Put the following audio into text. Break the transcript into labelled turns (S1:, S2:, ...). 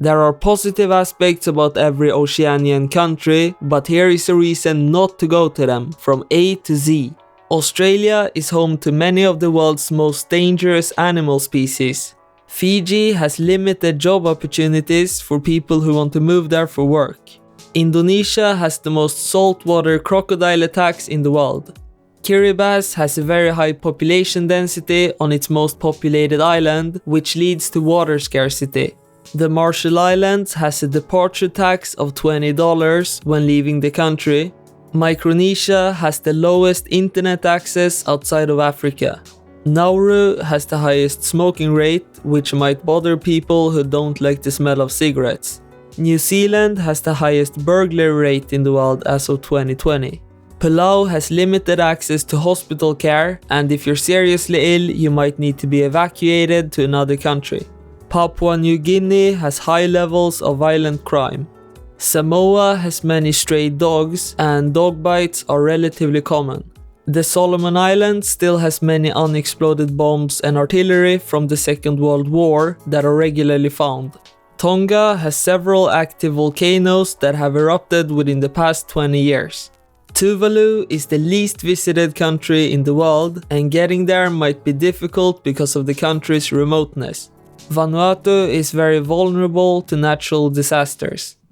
S1: There are positive aspects about every Oceanian country, but here is a reason not to go to them, from A to Z. Australia is home to many of the world's most dangerous animal species. Fiji has limited job opportunities for people who want to move there for work. Indonesia has the most saltwater crocodile attacks in the world. Kiribati has a very high population density on its most populated island, which leads to water scarcity. The Marshall Islands has a departure tax of $20 when leaving the country. Micronesia has the lowest internet access outside of Africa. Nauru has the highest smoking rate, which might bother people who don't like the smell of cigarettes. New Zealand has the highest burglary rate in the world as of 2020. Palau has limited access to hospital care, and if you're seriously ill, you might need to be evacuated to another country. Papua New Guinea has high levels of violent crime. Samoa has many stray dogs, and dog bites are relatively common. The Solomon Islands still has many unexploded bombs and artillery from the Second World War that are regularly found. Tonga has several active volcanoes that have erupted within the past 20 years. Tuvalu is the least visited country in the world, and getting there might be difficult because of the country's remoteness. Vanuatu is very vulnerable to natural disasters.